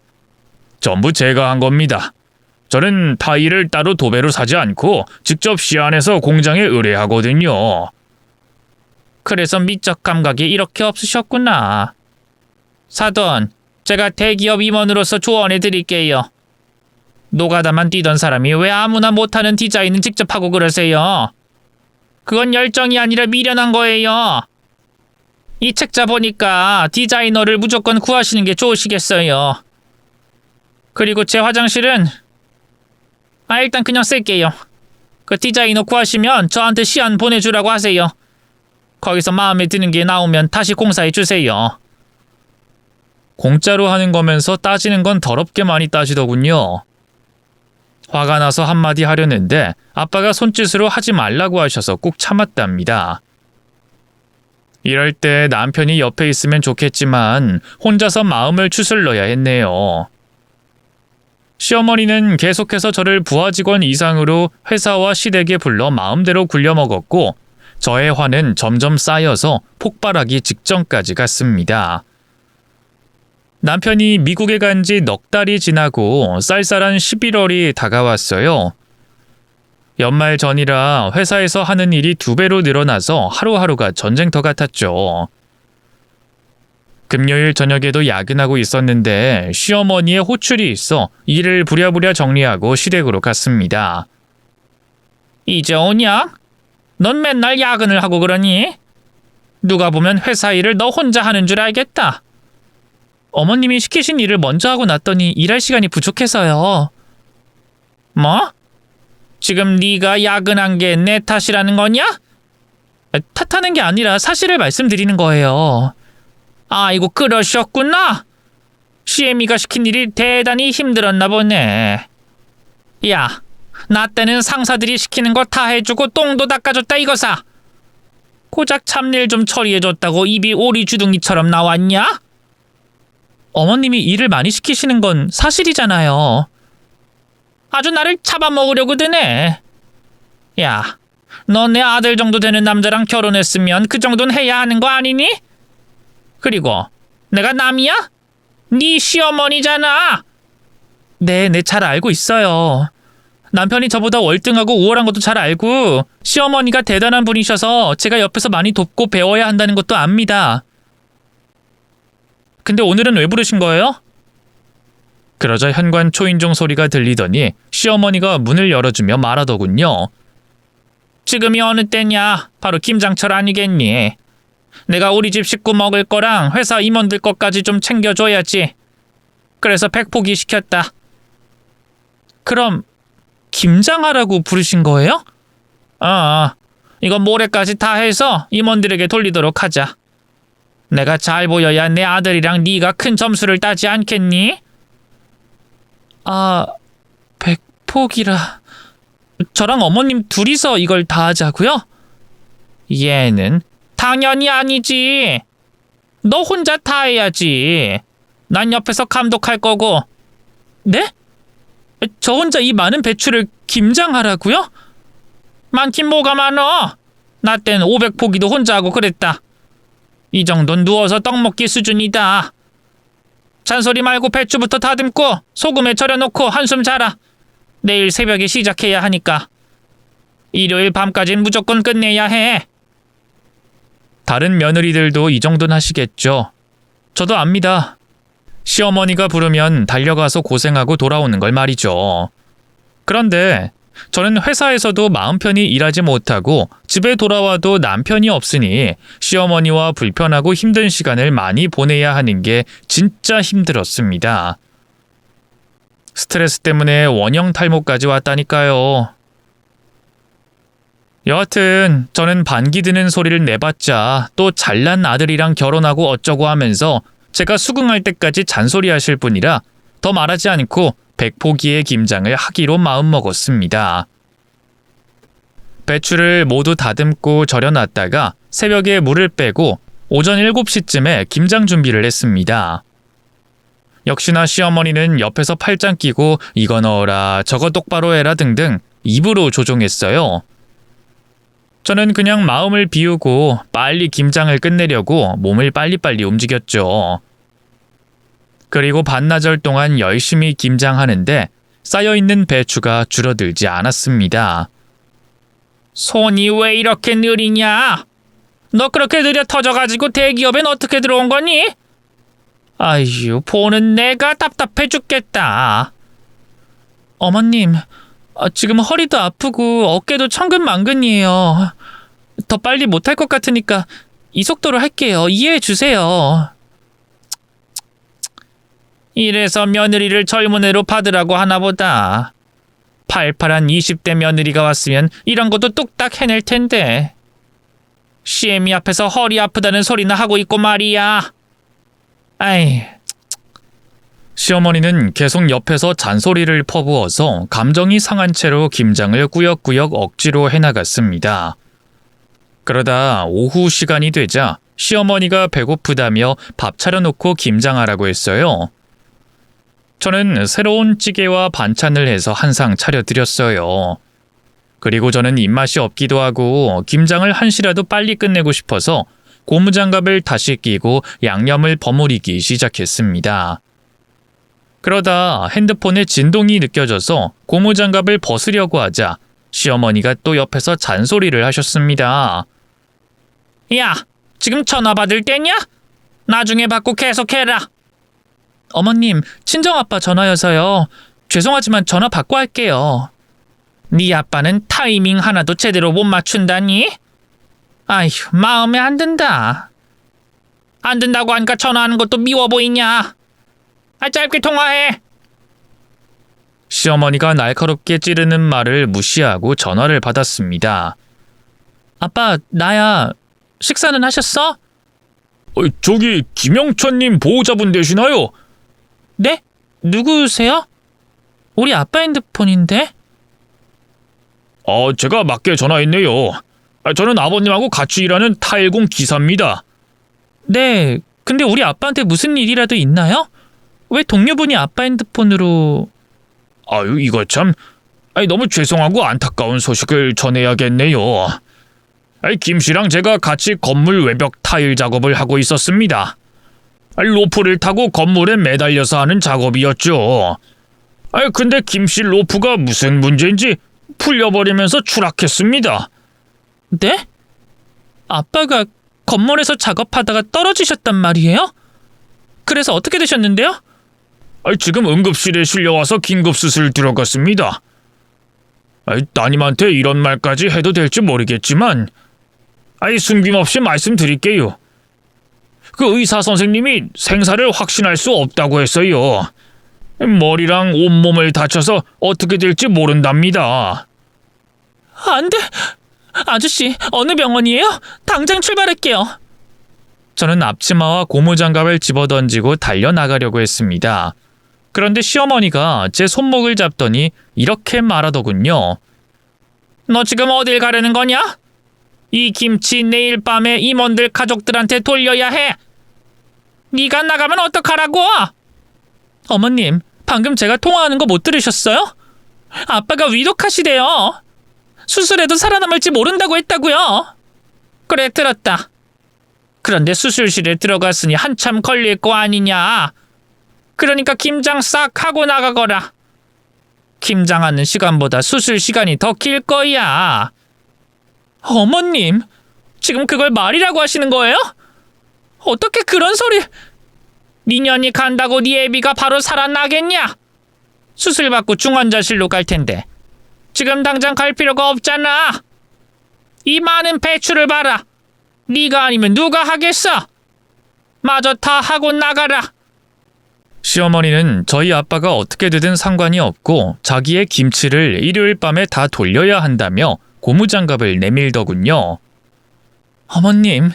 전부 제가 한 겁니다. 저는 타일을 따로 도배로 사지 않고 직접 시안해서 공장에 의뢰하거든요. 그래서 미적 감각이 이렇게 없으셨구나. 사돈, 제가 대기업 임원으로서 조언해 드릴게요. 노가다만 뛰던 사람이 왜 아무나 못하는 디자인은 직접 하고 그러세요? 그건 열정이 아니라 미련한 거예요. 이 책자 보니까 디자이너를 무조건 구하시는 게 좋으시겠어요. 그리고 제 화장실은 일단 그냥 쓸게요. 그 디자이너 구하시면 저한테 시안 보내주라고 하세요. 거기서 마음에 드는 게 나오면 다시 공사해 주세요. 공짜로 하는 거면서 따지는 건 더럽게 많이 따지더군요. 화가 나서 한마디 하려는데 아빠가 손짓으로 하지 말라고 하셔서 꾹 참았답니다. 이럴 때 남편이 옆에 있으면 좋겠지만 혼자서 마음을 추슬러야 했네요. 시어머니는 계속해서 저를 부하 직원 이상으로 회사와 시댁에 불러 마음대로 굴려먹었고 저의 화는 점점 쌓여서 폭발하기 직전까지 갔습니다. 남편이 미국에 간 지 넉 달이 지나고 쌀쌀한 11월이 다가왔어요. 연말 전이라 회사에서 하는 일이 2배로 늘어나서 하루하루가 전쟁터 같았죠. 금요일 저녁에도 야근하고 있었는데 시어머니의 호출이 있어 일을 부랴부랴 정리하고 시댁으로 갔습니다. 이제 오냐? 넌 맨날 야근을 하고 그러니? 누가 보면 회사 일을 너 혼자 하는 줄 알겠다. 어머님이 시키신 일을 먼저 하고 났더니 일할 시간이 부족해서요. 뭐? 지금 네가 야근한 게 내 탓이라는 거냐? 탓하는 게 아니라 사실을 말씀드리는 거예요. 아이고, 그러셨구나. 시애미가 시킨 일이 대단히 힘들었나 보네. 야, 나 때는 상사들이 시키는 거 다 해주고 똥도 닦아줬다 이거사. 고작 잡일 좀 처리해줬다고 입이 오리주둥이처럼 나왔냐? 어머님이 일을 많이 시키시는 건 사실이잖아요. 아주 나를 잡아먹으려고 드네. 야, 너 내 아들 정도 되는 남자랑 결혼했으면 그 정도는 해야 하는 거 아니니? 그리고 내가 남이야? 네 시어머니잖아. 네, 잘 알고 있어요. 남편이 저보다 월등하고 우월한 것도 잘 알고 시어머니가 대단한 분이셔서 제가 옆에서 많이 돕고 배워야 한다는 것도 압니다. 근데 오늘은 왜 부르신 거예요? 그러자 현관 초인종 소리가 들리더니 시어머니가 문을 열어주며 말하더군요. 지금이 어느 때냐? 바로 김장철 아니겠니? 내가 우리 집 식구 먹을 거랑 회사 임원들 것까지 좀 챙겨줘야지. 그래서 백포기 시켰다. 그럼 김장하라고 부르신 거예요? 이건 모레까지 다 해서 임원들에게 돌리도록 하자. 내가 잘 보여야 내 아들이랑 네가 큰 점수를 따지 않겠니? 백폭이라. 저랑 어머님 둘이서 이걸 다 하자고요? 얘는 당연히 아니지. 너 혼자 다 해야지. 난 옆에서 감독할 거고. 네? 저 혼자 이 많은 배추를 김장하라고요? 많긴 뭐가 많어. 나 땐 500포기도 혼자 하고 그랬다. 이 정도는 누워서 떡 먹기 수준이다. 잔소리 말고 배추부터 다듬고 소금에 절여놓고 한숨 자라. 내일 새벽에 시작해야 하니까. 일요일 밤까진 무조건 끝내야 해. 다른 며느리들도 이 정도는 하시겠죠. 저도 압니다. 시어머니가 부르면 달려가서 고생하고 돌아오는 걸 말이죠. 그런데 저는 회사에서도 마음 편히 일하지 못하고 집에 돌아와도 남편이 없으니 시어머니와 불편하고 힘든 시간을 많이 보내야 하는 게 진짜 힘들었습니다. 스트레스 때문에 원형 탈모까지 왔다니까요. 여하튼 저는 반기 드는 소리를 내봤자 또 잘난 아들이랑 결혼하고 어쩌고 하면서 제가 수긍할 때까지 잔소리하실 분이라 더 말하지 않고 100포기의 김장을 하기로 마음먹었습니다. 배추를 모두 다듬고 절여놨다가 새벽에 물을 빼고 오전 7시쯤에 김장 준비를 했습니다. 역시나 시어머니는 옆에서 팔짱 끼고 이거 넣어라 저거 똑바로 해라 등등 입으로 조종했어요. 저는 그냥 마음을 비우고 빨리 김장을 끝내려고 몸을 빨리빨리 움직였죠. 그리고 반나절 동안 열심히 김장하는데 쌓여있는 배추가 줄어들지 않았습니다. 손이 왜 이렇게 느리냐? 너 그렇게 느려 터져가지고 대기업엔 어떻게 들어온 거니? 아휴, 보는 내가 답답해 죽겠다. 어머님, 지금 허리도 아프고 어깨도 천근만근이에요. 더 빨리 못할 것 같으니까 이 속도로 할게요. 이해해 주세요. 이래서 며느리를 젊은 애로 받으라고 하나 보다. 팔팔한 20대 며느리가 왔으면 이런 것도 뚝딱 해낼 텐데. 시애미 앞에서 허리 아프다는 소리나 하고 있고 말이야. 아이. 시어머니는 계속 옆에서 잔소리를 퍼부어서 감정이 상한 채로 김장을 꾸역꾸역 억지로 해나갔습니다. 그러다 오후 시간이 되자 시어머니가 배고프다며 밥 차려놓고 김장하라고 했어요. 저는 새로운 찌개와 반찬을 해서 한 상 차려드렸어요. 그리고 저는 입맛이 없기도 하고 김장을 한시라도 빨리 끝내고 싶어서 고무장갑을 다시 끼고 양념을 버무리기 시작했습니다. 그러다 핸드폰에 진동이 느껴져서 고무장갑을 벗으려고 하자 시어머니가 또 옆에서 잔소리를 하셨습니다. 야, 지금 전화 받을 때냐? 나중에 받고 계속해라. 어머님, 친정아빠 전화여서요. 죄송하지만 전화 받고 할게요. 네 아빠는 타이밍 하나도 제대로 못 맞춘다니? 아휴, 마음에 안 든다. 안 든다고 하니까 전화하는 것도 미워 보이냐? 짧게 통화해. 시어머니가 날카롭게 찌르는 말을 무시하고 전화를 받았습니다. 아빠, 나야. 식사는 하셨어? 저기 김영천님 보호자분 되시나요? 네? 누구세요? 우리 아빠 핸드폰인데? 제가 맞게 전화했네요. 저는 아버님하고 같이 일하는 타일공 기사입니다. 네, 근데 우리 아빠한테 무슨 일이라도 있나요? 왜 동료분이 아빠 핸드폰으로... 아유, 이거 참... 너무 죄송하고 안타까운 소식을 전해야겠네요. 김씨랑 제가 같이 건물 외벽 타일 작업을 하고 있었습니다. 로프를 타고 건물에 매달려서 하는 작업이었죠. 근데 김씨 로프가 무슨 문제인지 풀려버리면서 추락했습니다. 네? 아빠가 건물에서 작업하다가 떨어지셨단 말이에요? 그래서 어떻게 되셨는데요? 지금 응급실에 실려와서 긴급수술 들어갔습니다. 따님한테 이런 말까지 해도 될지 모르겠지만 숨김없이 말씀드릴게요. 그 의사 선생님이 생사를 확신할 수 없다고 했어요. 머리랑 온몸을 다쳐서 어떻게 될지 모른답니다. 안 돼! 아저씨, 어느 병원이에요? 당장 출발할게요. 저는 앞치마와 고무장갑을 집어던지고 달려나가려고 했습니다. 그런데 시어머니가 제 손목을 잡더니 이렇게 말하더군요. 너 지금 어딜 가려는 거냐? 이 김치 내일 밤에 임원들 가족들한테 돌려야 해. 네가 나가면 어떡하라고? 어머님, 방금 제가 통화하는 거 못 들으셨어요? 아빠가 위독하시대요. 수술해도 살아남을지 모른다고 했다고요. 그래, 들었다. 그런데 수술실에 들어갔으니 한참 걸릴 거 아니냐. 그러니까 김장 싹 하고 나가거라. 김장하는 시간보다 수술 시간이 더 길 거야. 어머님, 지금 그걸 말이라고 하시는 거예요? 어떻게 그런 소리... 니년이 간다고 니 애비가 바로 살아나겠냐? 수술 받고 중환자실로 갈 텐데 지금 당장 갈 필요가 없잖아. 이 많은 배추를 봐라. 네가 아니면 누가 하겠어? 마저 다 하고 나가라. 시어머니는 저희 아빠가 어떻게 되든 상관이 없고 자기의 김치를 일요일 밤에 다 돌려야 한다며 고무장갑을 내밀더군요. 어머님,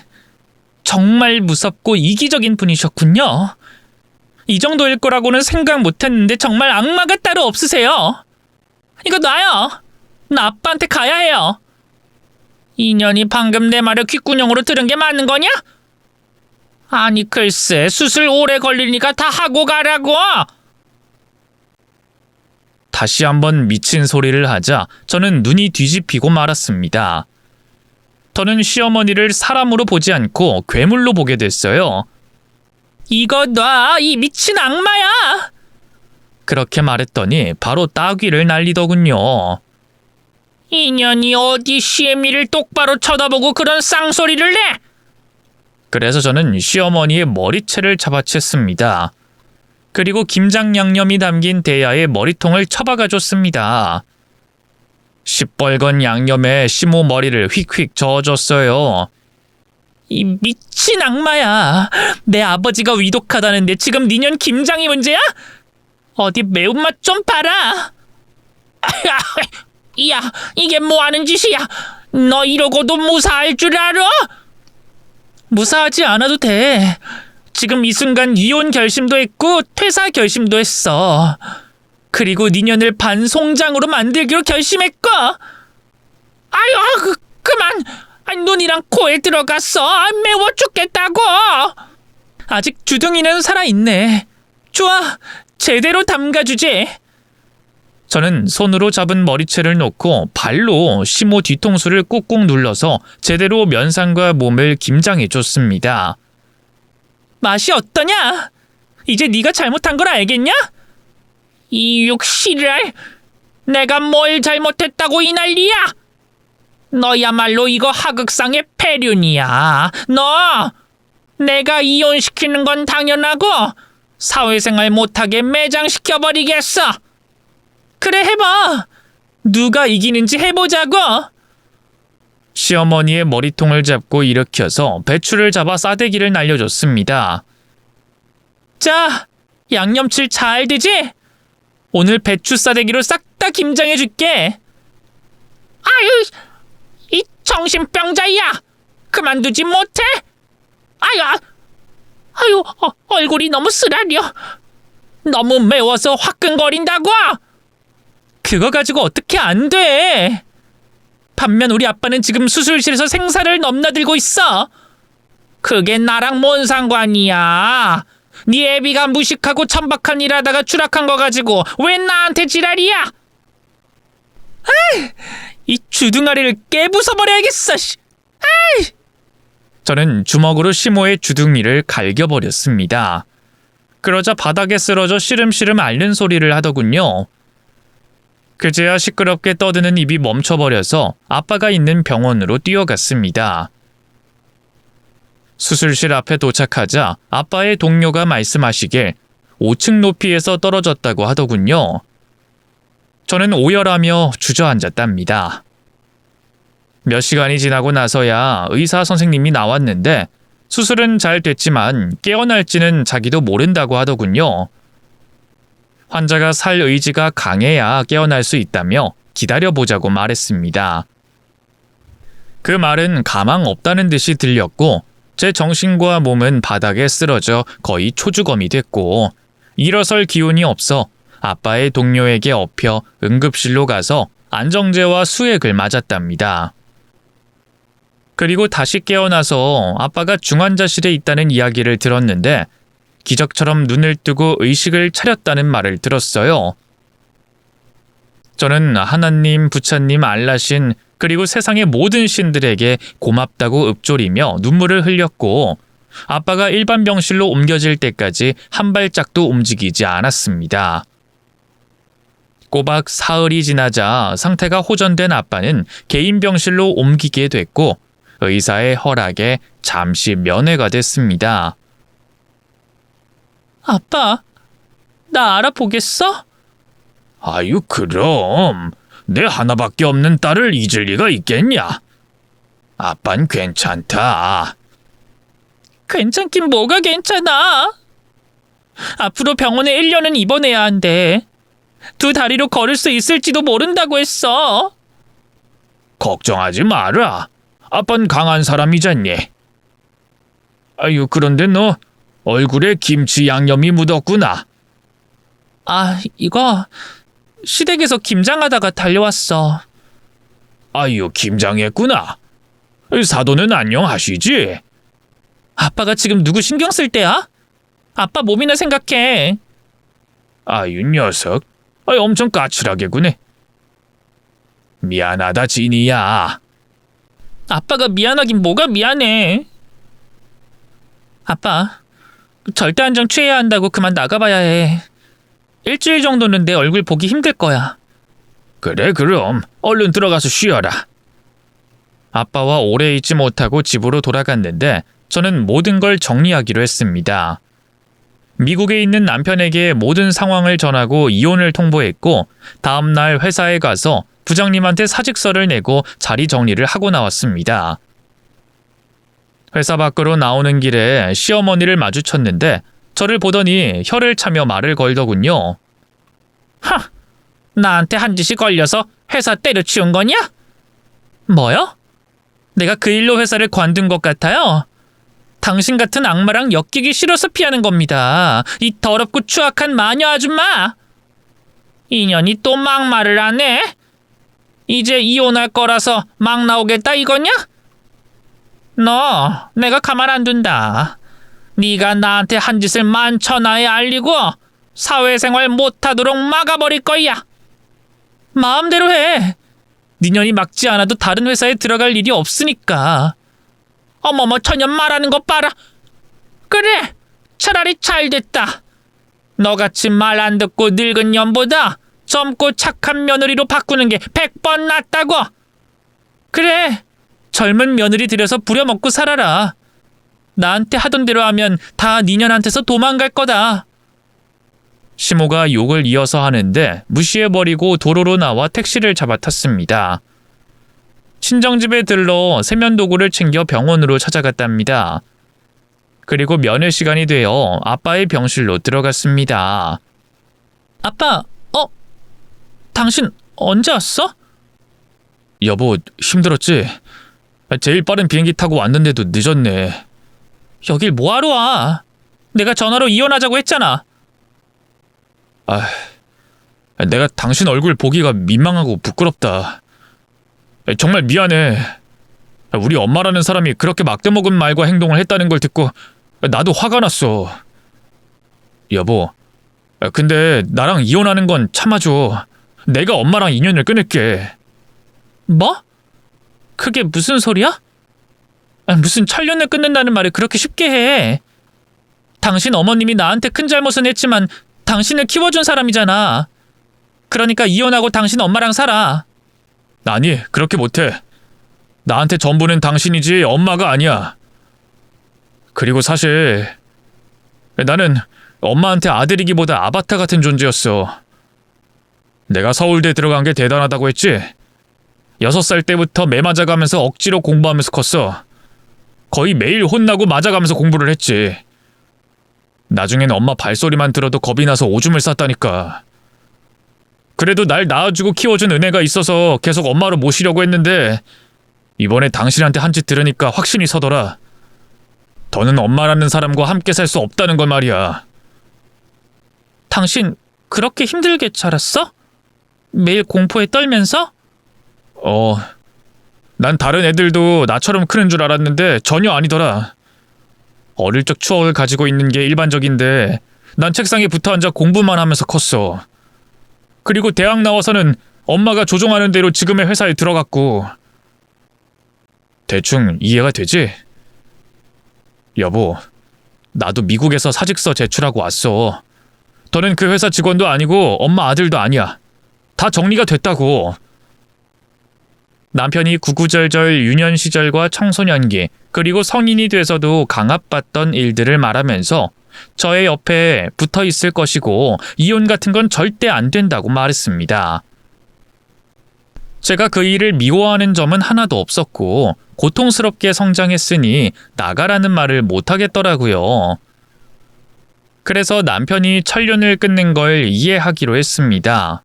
정말 무섭고 이기적인 분이셨군요. 이 정도일 거라고는 생각 못했는데 정말 악마가 따로 없으세요. 이거 놔요. 나 아빠한테 가야 해요. 이년이 방금 내 말을 귓구녕으로 들은 게 맞는 거냐? 아니 글쎄, 수술 오래 걸리니까 다 하고 가라고. 다시 한번 미친 소리를 하자 저는 눈이 뒤집히고 말았습니다. 저는 시어머니를 사람으로 보지 않고 괴물로 보게 됐어요. 이거 놔, 이 미친 악마야. 그렇게 말했더니 바로 따귀를 날리더군요. 이년이 어디 시애미를 똑바로 쳐다보고 그런 쌍소리를 내? 그래서 저는 시어머니의 머리채를 잡아챘습니다. 그리고 김장 양념이 담긴 대야에 머리통을 처박아 줬습니다. 시뻘건 양념에 시모 머리를 휙휙 저어줬어요. 이 미친 악마야. 내 아버지가 위독하다는데 지금 니년 김장이 문제야? 어디 매운맛 좀 봐라. 야, 이게 뭐하는 짓이야? 너 이러고도 무사할 줄 알아? 무사하지 않아도 돼. 지금 이 순간 이혼 결심도 했고 퇴사 결심도 했어. 그리고 니년을 반송장으로 만들기로 결심했고. 아유, 그만. 눈이랑 코에 들어갔어. 매워 죽겠다고. 아직 주둥이는 살아있네. 좋아, 제대로 담가주지. 저는 손으로 잡은 머리채를 놓고 발로 시모 뒤통수를 꾹꾹 눌러서 제대로 면상과 몸을 김장해 줬습니다. 맛이 어떠냐? 이제 네가 잘못한 걸 알겠냐? 이 육실을 내가 뭘 잘못했다고 이 난리야? 너야말로 이거 하극상의 폐륜이야. 너 내가 이혼시키는 건 당연하고 사회생활 못하게 매장시켜버리겠어. 그래, 해봐. 누가 이기는지 해보자고. 시어머니의 머리통을 잡고 일으켜서 배추를 잡아 싸대기를 날려줬습니다. 자, 양념칠 잘 되지? 오늘 배추 싸대기로 싹 다 김장해줄게. 아유, 이 정신병자야. 그만두지 못해? 아유, 얼굴이 너무 쓰라려. 너무 매워서 화끈거린다고. 그거 가지고 어떻게 안 돼. 반면 우리 아빠는 지금 수술실에서 생사를 넘나들고 있어. 그게 나랑 뭔 상관이야. 네 애비가 무식하고 천박한 일 하다가 추락한 거 가지고 왜 나한테 지랄이야? 이 주둥아리를 깨부숴버려야겠어. 저는 주먹으로 시모의 주둥이를 갈겨버렸습니다. 그러자 바닥에 쓰러져 시름시름 앓는 소리를 하더군요. 그제야 시끄럽게 떠드는 입이 멈춰버려서 아빠가 있는 병원으로 뛰어갔습니다. 수술실 앞에 도착하자 아빠의 동료가 말씀하시길 5층 높이에서 떨어졌다고 하더군요. 저는 오열하며 주저앉았답니다. 몇 시간이 지나고 나서야 의사 선생님이 나왔는데 수술은 잘 됐지만 깨어날지는 자기도 모른다고 하더군요. 환자가 살 의지가 강해야 깨어날 수 있다며 기다려보자고 말했습니다. 그 말은 가망 없다는 듯이 들렸고 제 정신과 몸은 바닥에 쓰러져 거의 초주검이 됐고 일어설 기운이 없어 아빠의 동료에게 업혀 응급실로 가서 안정제와 수액을 맞았답니다. 그리고 다시 깨어나서 아빠가 중환자실에 있다는 이야기를 들었는데 기적처럼 눈을 뜨고 의식을 차렸다는 말을 들었어요. 저는 하나님, 부처님, 알라신 그리고 세상의 모든 신들에게 고맙다고 읊조리며 눈물을 흘렸고 아빠가 일반 병실로 옮겨질 때까지 한 발짝도 움직이지 않았습니다. 꼬박 사흘이 지나자 상태가 호전된 아빠는 개인 병실로 옮기게 됐고 의사의 허락에 잠시 면회가 됐습니다. 아빠, 나 알아보겠어? 아유 그럼 내 하나밖에 없는 딸을 잊을 리가 있겠냐? 아빤 괜찮다. 괜찮긴 뭐가 괜찮아? 앞으로 병원에 1년은 입원해야 한대. 2다리로 걸을 수 있을지도 모른다고 했어. 걱정하지 마라. 아빤 강한 사람이잖니. 아유 그런데 너 얼굴에 김치 양념이 묻었구나. 아, 이거 시댁에서 김장하다가 달려왔어. 아유 김장했구나. 사도는 안녕하시지? 아빠가 지금 누구 신경 쓸 때야? 아빠 몸이나 생각해. 아유 녀석. 엄청 까칠하게 구네. 미안하다 진이야. 아빠가 미안하긴 뭐가 미안해. 아빠, 절대 안정 취해야 한다고 그만 나가봐야 해. 일주일 정도는 내 얼굴 보기 힘들 거야. 그래 그럼 얼른 들어가서 쉬어라. 아빠와 오래 있지 못하고 집으로 돌아갔는데 저는 모든 걸 정리하기로 했습니다. 미국에 있는 남편에게 모든 상황을 전하고 이혼을 통보했고 다음 날 회사에 가서 부장님한테 사직서를 내고 자리 정리를 하고 나왔습니다. 회사 밖으로 나오는 길에 시어머니를 마주쳤는데 저를 보더니 혀를 차며 말을 걸더군요. 하! 나한테 한 짓이 걸려서 회사 때려치운 거냐? 뭐요? 내가 그 일로 회사를 관둔 것 같아요? 당신 같은 악마랑 엮이기 싫어서 피하는 겁니다. 이 더럽고 추악한 마녀 아줌마! 인연이 또 막말을 하네? 이제 이혼할 거라서 막 나오겠다 이거냐? 너 내가 가만 안 둔다. 네가 나한테 한 짓을 만천하에 알리고 사회생활 못하도록 막아버릴 거야. 마음대로 해. 네 년이 막지 않아도 다른 회사에 들어갈 일이 없으니까. 어머머 천년 말하는 거 봐라. 그래 차라리 잘됐다. 너같이 말 안 듣고 늙은 년보다 젊고 착한 며느리로 바꾸는 게 100번 낫다고. 그래 젊은 며느리 들여서 부려먹고 살아라. 나한테 하던 대로 하면 다 니년한테서 도망갈 거다. 시모가 욕을 이어서 하는데 무시해버리고 도로로 나와 택시를 잡아탔습니다. 친정집에 들러 세면도구를 챙겨 병원으로 찾아갔답니다. 그리고 면회 시간이 되어 아빠의 병실로 들어갔습니다. 아빠, 당신 언제 왔어? 여보, 힘들었지? 제일 빠른 비행기 타고 왔는데도 늦었네. 여길 뭐하러 와? 내가 전화로 이혼하자고 했잖아. 내가 당신 얼굴 보기가 민망하고 부끄럽다. 정말 미안해. 우리 엄마라는 사람이 그렇게 막대먹은 말과 행동을 했다는 걸 듣고 나도 화가 났어. 여보, 근데 나랑 이혼하는 건 참아줘. 내가 엄마랑 인연을 끊을게. 뭐? 그게 무슨 소리야? 무슨 천년을 끊는다는 말을 그렇게 쉽게 해. 당신 어머님이 나한테 큰 잘못은 했지만 당신을 키워준 사람이잖아. 그러니까 이혼하고 당신 엄마랑 살아. 아니, 그렇게 못해. 나한테 전부는 당신이지 엄마가 아니야. 그리고 사실 나는 엄마한테 아들이기보다 아바타 같은 존재였어. 내가 서울대 들어간 게 대단하다고 했지? 6살 때부터 매 맞아가면서 억지로 공부하면서 컸어. 거의 매일 혼나고 맞아가면서 공부를 했지. 나중엔 엄마 발소리만 들어도 겁이 나서 오줌을 쌌다니까. 그래도 날 낳아주고 키워준 은혜가 있어서 계속 엄마로 모시려고 했는데 이번에 당신한테 한 짓 들으니까 확신이 서더라. 더는 엄마라는 사람과 함께 살 수 없다는 걸 말이야. 당신 그렇게 힘들게 자랐어? 매일 공포에 떨면서? 난 다른 애들도 나처럼 크는 줄 알았는데 전혀 아니더라. 어릴 적 추억을 가지고 있는 게 일반적인데 난 책상에 붙어 앉아 공부만 하면서 컸어. 그리고 대학 나와서는 엄마가 조종하는 대로 지금의 회사에 들어갔고. 대충 이해가 되지? 여보, 나도 미국에서 사직서 제출하고 왔어. 더는 그 회사 직원도 아니고 엄마 아들도 아니야. 다 정리가 됐다고. 남편이 구구절절 유년 시절과 청소년기 그리고 성인이 돼서도 강압받던 일들을 말하면서 저의 옆에 붙어 있을 것이고 이혼 같은 건 절대 안 된다고 말했습니다. 제가 그 일을 미워하는 점은 하나도 없었고 고통스럽게 성장했으니 나가라는 말을 못하겠더라고요. 그래서 남편이 천륜을 끊는 걸 이해하기로 했습니다.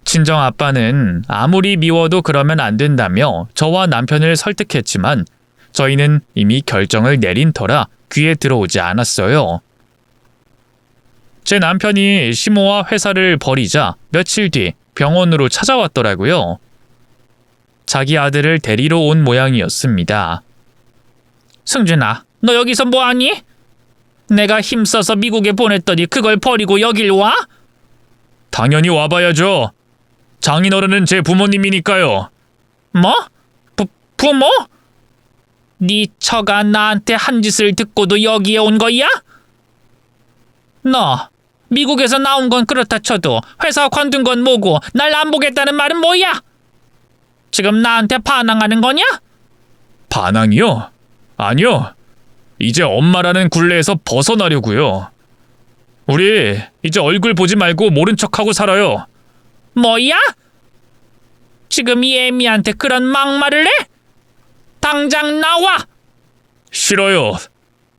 친정 아빠는 아무리 미워도 그러면 안 된다며 저와 남편을 설득했지만 저희는 이미 결정을 내린 터라 귀에 들어오지 않았어요. 제 남편이 시모와 회사를 버리자 며칠 뒤 병원으로 찾아왔더라고요. 자기 아들을 데리러 온 모양이었습니다. 승준아, 너 여기서 뭐하니? 내가 힘써서 미국에 보냈더니 그걸 버리고 여길 와? 당연히 와봐야죠. 장인어른은 제 부모님이니까요. 뭐? 부모? 네 처가 나한테 한 짓을 듣고도 여기에 온 거야? 너 미국에서 나온 건 그렇다 쳐도 회사 관둔 건 뭐고 날 안 보겠다는 말은 뭐야? 지금 나한테 반항하는 거냐? 반항이요? 아니요. 이제 엄마라는 굴레에서 벗어나려고요. 우리 이제 얼굴 보지 말고 모른 척하고 살아요. 뭐야? 지금 이 애미한테 그런 막말을 해? 당장 나와! 싫어요.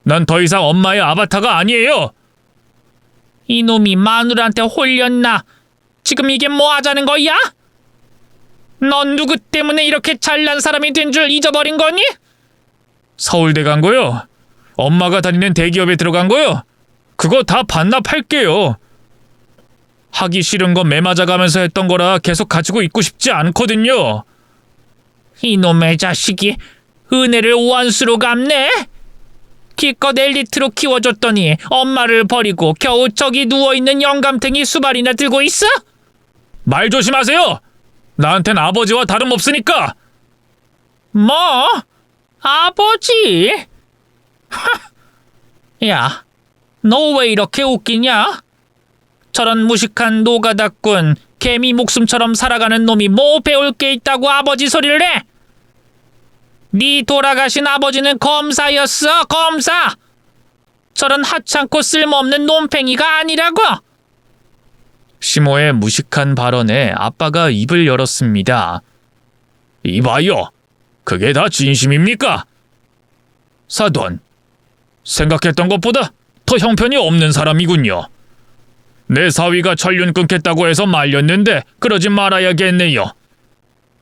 난 더 이상 엄마의 아바타가 아니에요. 이놈이 마누라한테 홀렸나? 지금 이게 뭐 하자는 거야? 넌 누구 때문에 이렇게 잘난 사람이 된 줄 잊어버린 거니? 서울대 간 거요? 엄마가 다니는 대기업에 들어간 거요? 그거 다 반납할게요. 하기 싫은 거 매맞아가면서 했던 거라 계속 가지고 있고 싶지 않거든요. 이놈의 자식이 은혜를 원수로 갚네? 기껏 엘리트로 키워줬더니 엄마를 버리고 겨우 저기 누워있는 영감탱이 수발이나 들고 있어? 말 조심하세요. 나한텐 아버지와 다름없으니까. 뭐? 아버지? 야, 너 왜 이렇게 웃기냐? 저런 무식한 노가다꾼, 개미 목숨처럼 살아가는 놈이 뭐 배울 게 있다고 아버지 소리를 해? 네 돌아가신 아버지는 검사였어, 검사! 저런 하찮고 쓸모없는 놈팽이가 아니라고! 시모의 무식한 발언에 아빠가 입을 열었습니다. 이봐요. 그게 다 진심입니까? 사돈, 생각했던 것보다 더 형편이 없는 사람이군요. 내 사위가 천륜 끊겠다고 해서 말렸는데 그러지 말아야겠네요.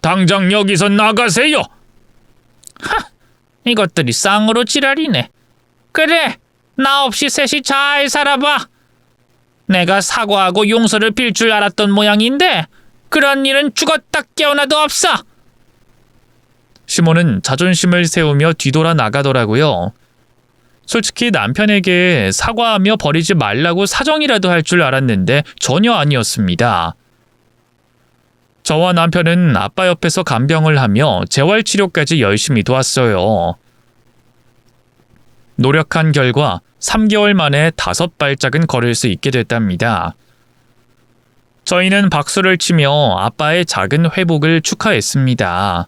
당장 여기서 나가세요. 이것들이 쌍으로 지랄이네. 그래, 나 없이 셋이 잘 살아봐. 내가 사과하고 용서를 빌 줄 알았던 모양인데 그런 일은 죽었다 깨어나도 없어. 시모는 자존심을 세우며 뒤돌아 나가더라고요. 솔직히 남편에게 사과하며 버리지 말라고 사정이라도 할 줄 알았는데 전혀 아니었습니다. 저와 남편은 아빠 옆에서 간병을 하며 재활치료까지 열심히 도왔어요. 노력한 결과 3개월 만에 5발짝은 걸을 수 있게 됐답니다. 저희는 박수를 치며 아빠의 작은 회복을 축하했습니다.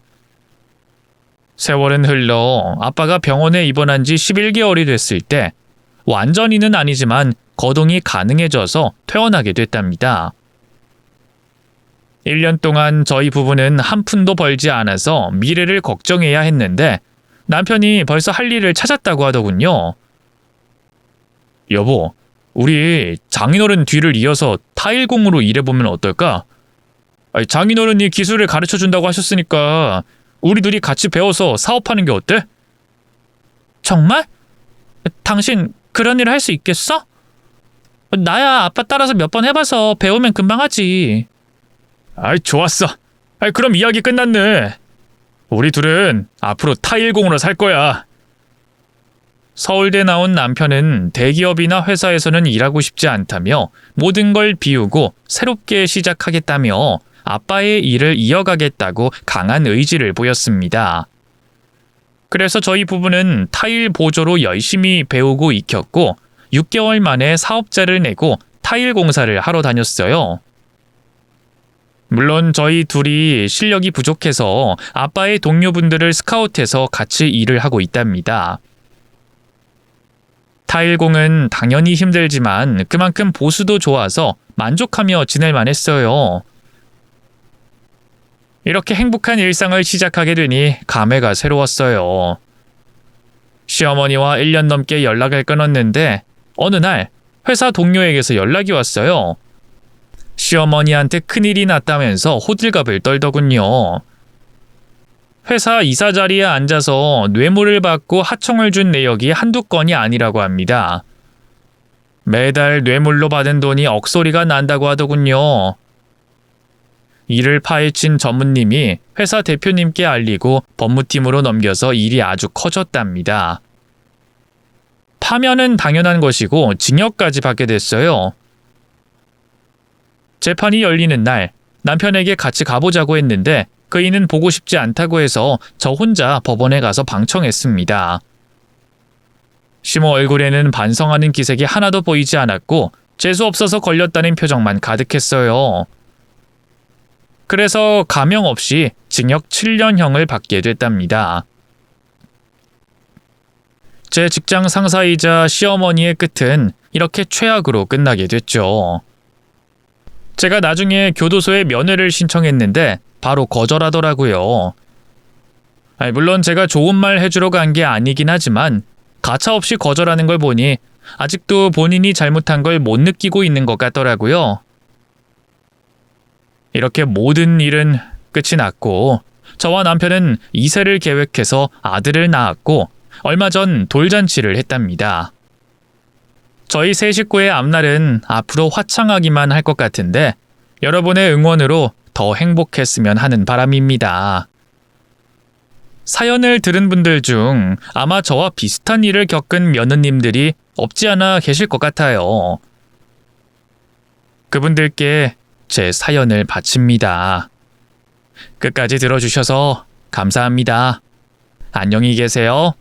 세월은 흘러 아빠가 병원에 입원한 지 11개월이 됐을 때 완전히는 아니지만 거동이 가능해져서 퇴원하게 됐답니다. 1년 동안 저희 부부는 한 푼도 벌지 않아서 미래를 걱정해야 했는데 남편이 벌써 할 일을 찾았다고 하더군요. 여보, 우리 장인어른 뒤를 이어서 타일공으로 일해보면 어떨까? 장인어른이 기술을 가르쳐준다고 하셨으니까 우리 둘이 같이 배워서 사업하는 게 어때? 정말? 당신 그런 일을 할 수 있겠어? 나야 아빠 따라서 몇 번 해봐서 배우면 금방 하지. 좋았어. 그럼 이야기 끝났네. 우리 둘은 앞으로 타일공으로 살 거야. 서울대 나온 남편은 대기업이나 회사에서는 일하고 싶지 않다며 모든 걸 비우고 새롭게 시작하겠다며 아빠의 일을 이어가겠다고 강한 의지를 보였습니다. 그래서 저희 부부는 타일 보조로 열심히 배우고 익혔고 6개월 만에 사업자를 내고 타일 공사를 하러 다녔어요. 물론 저희 둘이 실력이 부족해서 아빠의 동료분들을 스카우트해서 같이 일을 하고 있답니다. 타일공은 당연히 힘들지만 그만큼 보수도 좋아서 만족하며 지낼만 했어요. 이렇게 행복한 일상을 시작하게 되니 감회가 새로웠어요. 시어머니와 1년 넘게 연락을 끊었는데 어느 날 회사 동료에게서 연락이 왔어요. 시어머니한테 큰일이 났다면서 호들갑을 떨더군요. 회사 이사 자리에 앉아서 뇌물을 받고 하청을 준 내역이 한두 건이 아니라고 합니다. 매달 뇌물로 받은 돈이 억소리가 난다고 하더군요. 이를 파헤친 전무님이 회사 대표님께 알리고 법무팀으로 넘겨서 일이 아주 커졌답니다. 파면은 당연한 것이고 징역까지 받게 됐어요. 재판이 열리는 날 남편에게 같이 가보자고 했는데 그이는 보고 싶지 않다고 해서 저 혼자 법원에 가서 방청했습니다. 시모 얼굴에는 반성하는 기색이 하나도 보이지 않았고 재수없어서 걸렸다는 표정만 가득했어요. 그래서 감형 없이 징역 7년형을 받게 됐답니다. 제 직장 상사이자 시어머니의 끝은 이렇게 최악으로 끝나게 됐죠. 제가 나중에 교도소에 면회를 신청했는데 바로 거절하더라고요. 물론 제가 좋은 말 해주러 간 게 아니긴 하지만 가차없이 거절하는 걸 보니 아직도 본인이 잘못한 걸 못 느끼고 있는 것 같더라고요. 이렇게 모든 일은 끝이 났고 저와 남편은 2세를 계획해서 아들을 낳았고 얼마 전 돌잔치를 했답니다. 저희 세 식구의 앞날은 앞으로 화창하기만 할 것 같은데 여러분의 응원으로 더 행복했으면 하는 바람입니다. 사연을 들은 분들 중 아마 저와 비슷한 일을 겪은 며느님들이 없지 않아 계실 것 같아요. 그분들께 제 사연을 바칩니다. 끝까지 들어주셔서 감사합니다. 안녕히 계세요.